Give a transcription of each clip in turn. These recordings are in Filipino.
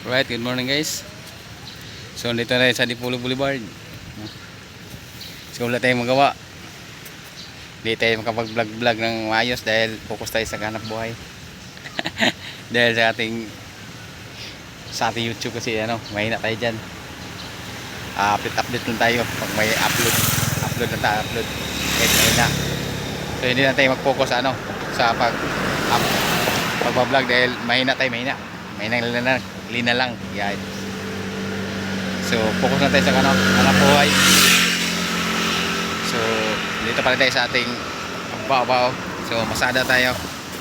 Right, good morning guys. So dito na sa Dipolog Boulevard. So wala tayong magawa. Hindi tayo makapag-vlog ng maayos dahil focus tayo sa hanap buhay. Dahil sa ating YouTube kasi mahina tayo dyan. Update lang tayo pag may upload na tayo, upload. Mahina. So hindi na tayo mag-focus sa pag-vlog dahil mahina lina lang yan. So focus na tayo sa hanap buhay. So dito pala tayo sa ating bao. So masada tayo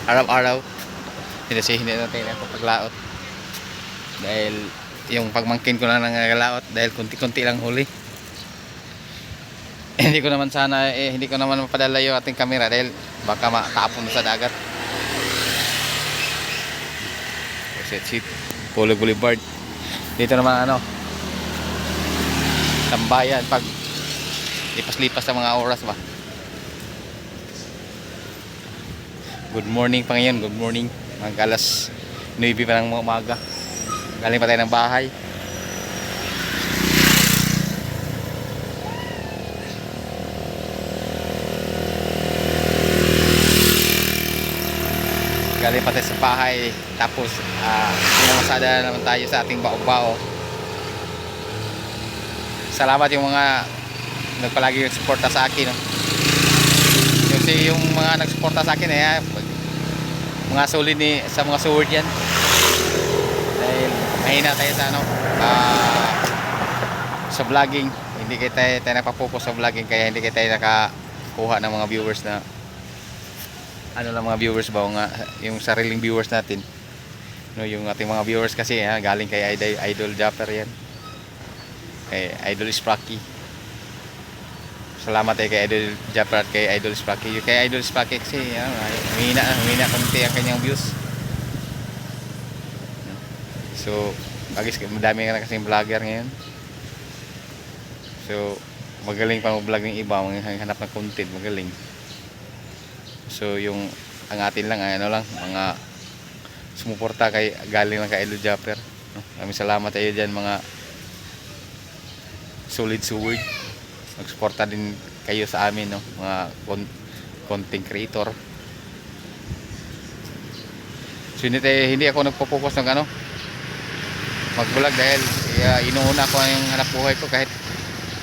araw-araw. Hindi na tayo paglaot dahil yung pagmangkin ko lang nangangalaot dahil kunti-kunti lang huli. Hindi ko naman mapadala yung ating camera dahil baka matapon sa dagat. Sit Dipolog Boulevard. Dito naman tambayan pag lipas-lipas sa mga oras ba. Good morning pa ngayon, good morning. Mag-alas 9 pa ng umaga. Galing pa tayo ng bahay. Galing pa tayo sa bahay. Tapos pinamasada naman tayo sa ating bao-bao. Salamat yung mga nagpalagi yung suporta sa akin, kasi yung mga nagsuporta sa akin mga solid sa mga sword yan dahil mahina tayo sa vlogging. Hindi tayo napapokus sa vlogging kaya hindi tayo nakakuha ng mga viewers na mga viewers ba yung sariling viewers natin, yung ating mga viewers kasi galing kay Idol Japper yan, kay Idol Spracky. Salamat kay Idol Japper at kay Idol Spracky. Kay Idol Spracky kasi humina konti ang kanyang views. So madami na kasing vlogger ngayon, so magaling pa mag-vlog ng iba, hanap ng content, magaling. So ang atin lang mga sumuporta galing lang kay Idol Japper. Maraming salamat tayo dyan mga solid sword. Nagsuporta din kayo sa amin, mga content creator. So hindi ako nagpo-focus ng mag-vlog dahil inuuna ko yung hanap buhay ko kahit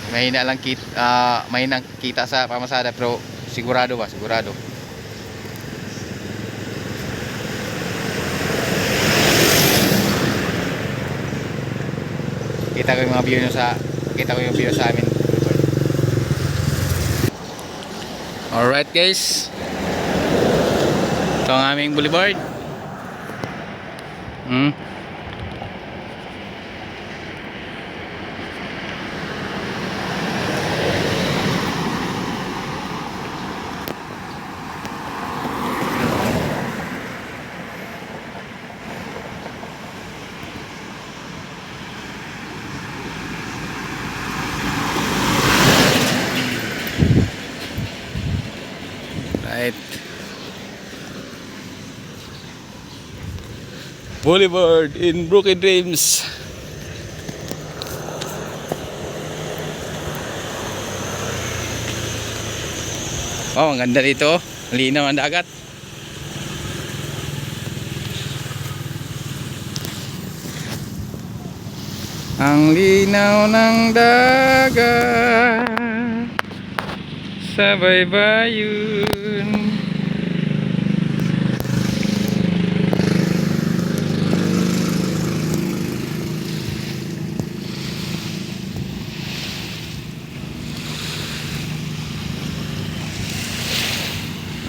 mahina kita sa pamasada, pero sigurado. Kita ko yung view sa amin. Alright guys, ito ang aming boulevard. Right. Boulevard in Broken Dreams. Oh, ang ganda dito. Linaw ang dagat. Ang linaw ng dagat sa baybayin.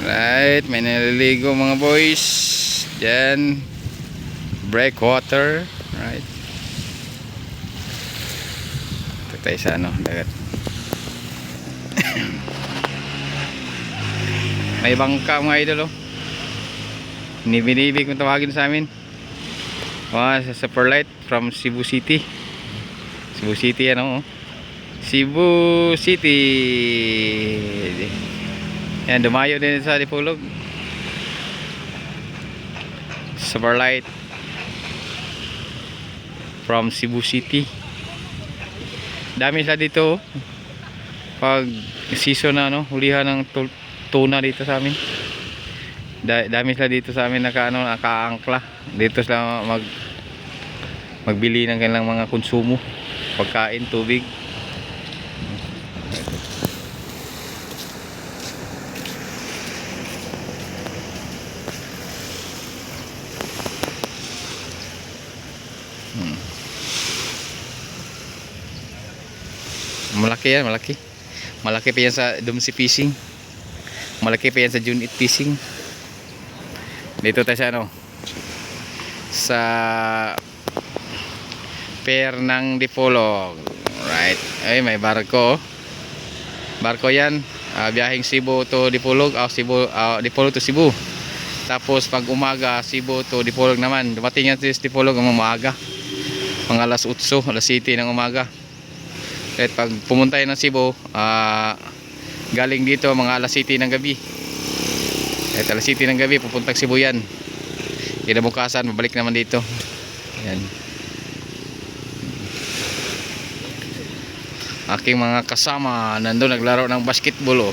Right, may naliligo mga boys dyan. Breakwater. Right. Ito tayo sa dagat. May bangka mga idol. Nibi kung tawagin sa amin. Sa Superlight from Cebu City. Cebu City Cebu City. Yan, dumayo din sa Dipolog. Superlight. from Cebu City. Dami sila dito pag season na hulihan ng tuna dito sa amin. Dami sila dito sa amin nakaangkla. Dito sila magbili ng kanilang mga konsumo, pagkain, tubig. Malaki yan, malaki. Malaki pa yan sa Dumsi Fishing. Malaki pa yan sa Junit Fishing. Dito tayo sa sa Pier ng Dipolog. Right. Ay, may barko. Barko yan. Biyaheng Cebu to Dipolog. Dipolog to Cebu. Tapos pag umaga, Cebu to Dipolog naman. Dumating yan sa Dipolog ang umaga. Mga alas 8, alas 7 ng umaga. At pag pumunta yun ng Cebu, galing dito mga alas 7 ng gabi. At alas 7 ng gabi pupuntang Cebu yan. Kinabukasan mabalik naman dito. Yan. Aking mga kasama nandun naglaro ng basketball.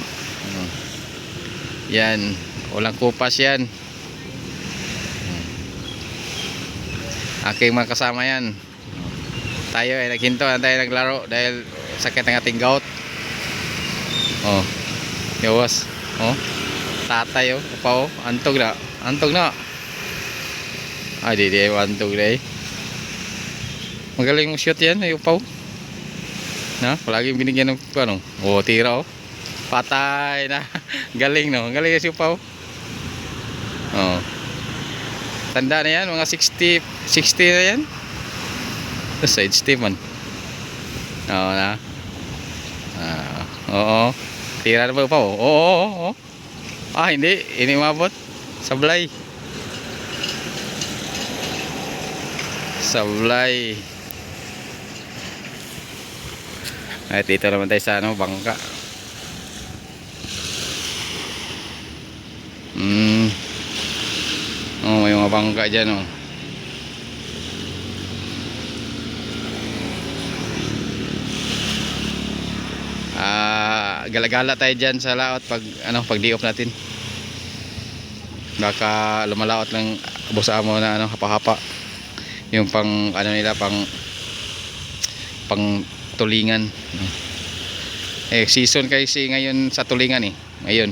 Yan, walang kupas yan. Aking mga kasama yan. Tayo ay naghinto na tayo naglaro dahil sakit ang ating gout. Yawas. Tatay upaw, antog na. Antog na. Ay di antog na eh. Magaling mo shoot yan ay upaw. Na, palagi binigyan ng tira Patay na. Galing galing si upaw. Tanda na yan, mga 60 na yan. Side step man. Na. Oo. Tira na ba pa? Oo. Hindi. Ini umabot. Sablay. At dito naman tayo sa bangka. May mga bangka dyan Gala-gala tayo dyan sa laot pag di-off natin. Baka lumalaot ng busa mo na hapa-hapa. Yung nila pang tulingan. Season kasi ngayon sa tulingan Ngayon.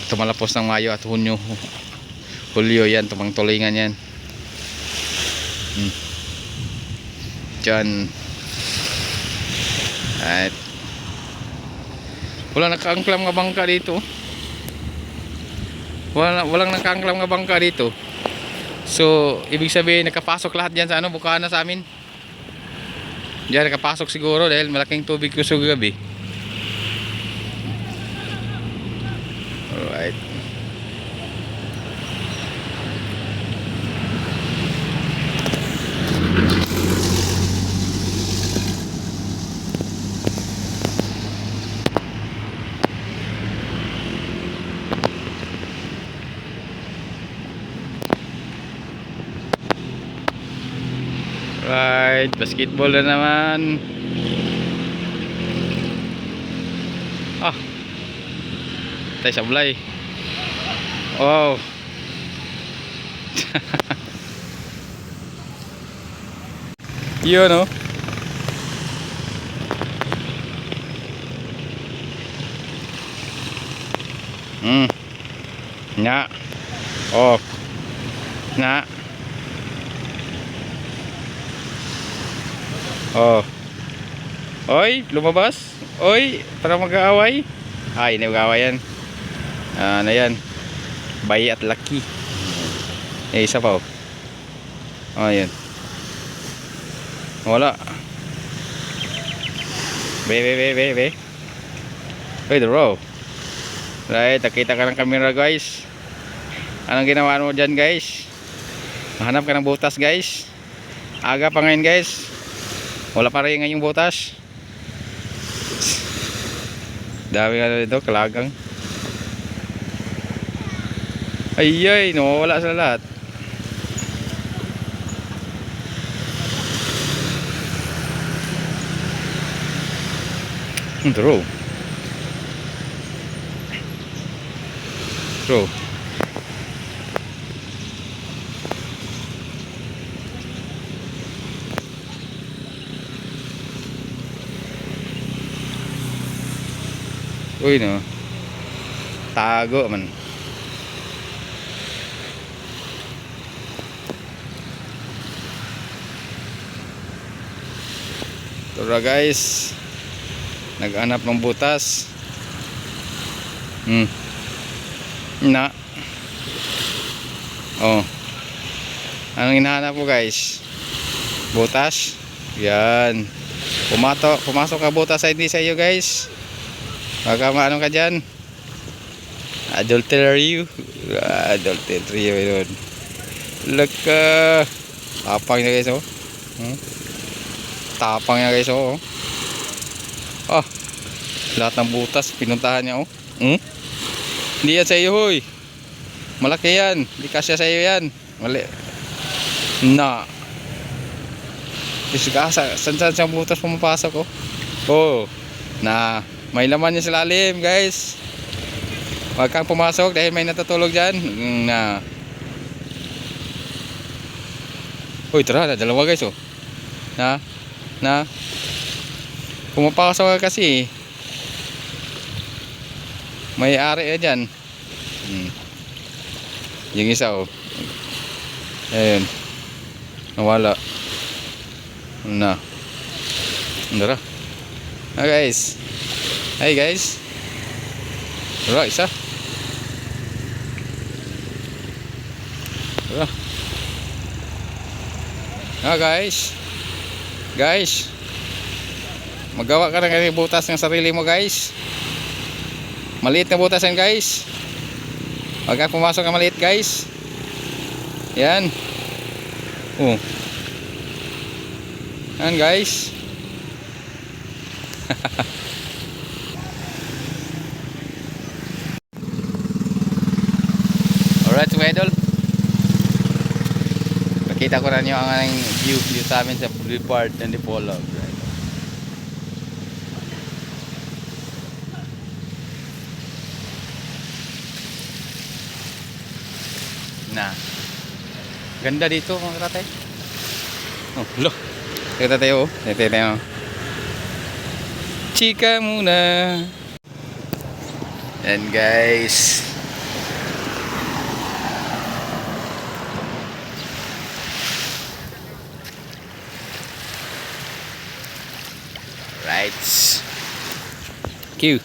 Tumalapos ng Mayo at Hulyo yan, tumang tulingan yan. Diyan. At wala nakaangklam nga bangka dito. Walang nakaangklam nga bangka dito. So, ibig sabihin nakapasok lahat diyan sa bukana sa amin. Diyan nakapasok siguro dahil malaking tubig ko sa gabi. Alright. Right, basketball na naman. Tayo sablay. Wow. Yun Na. Na. Oy, lumabas. Oy, para mag-aaway. Hindi mag-aaway yan. Ano yan? Bayi at laki. Isa pa yan. Wala. Be. Oy, the row. Right, nakita ka ng camera guys. Anong ginawa mo dyan guys? Hanap ka ng butas guys. Aga pa ngayon guys. Wala pa rin ngayong butas. Dami dito, kalagang. Ayay, nawawala sa lahat. Draw. Draw. Uy no. Tago man. Tara guys. Nag-anap ng butas. Na. Oh. Anong hinahanap mo guys? Butas. Yan. Pumasok ka butas sa hindi sa iyo guys. Baka maano ka dyan. Adultery. Adultery yun. Look. Tapang niya guys oh. Tapang niya guys oh. Oh. Lahat ng butas pinuntahan niya oh. Hindi yan sa iyo hoy. Malaki yan. Hindi kasya sa iyo yan. Mali. Na. Saan siyang butas pumapasok oh. Oh. Na. May laman niya sa lalim guys. Huwag kang pumasok dahil may natutulog dyan. Na. Uy tara na. Dalawa guys oh. Na. Pumapasok ka kasi. May ari dyan. Yung isa oh. Ayun. Nawala. Na. Tara. Guys. Hey guys. Tara isa. Tara. Guys. Guys. Magawa ka ng butas ng sarili mo guys. Maliit na butas yan guys. Huwag kang pumasok na maliit guys. Yan. Oh. Yan guys. Alright mga idol. Nakita ko na nyo ang aking view sa amin sa Boulevard ng Dipolog. Na. Ganda dito mga tatay. Oh, look. Kita tayo oh. Kita tayo. Chika muna. And guys. Right. Cue.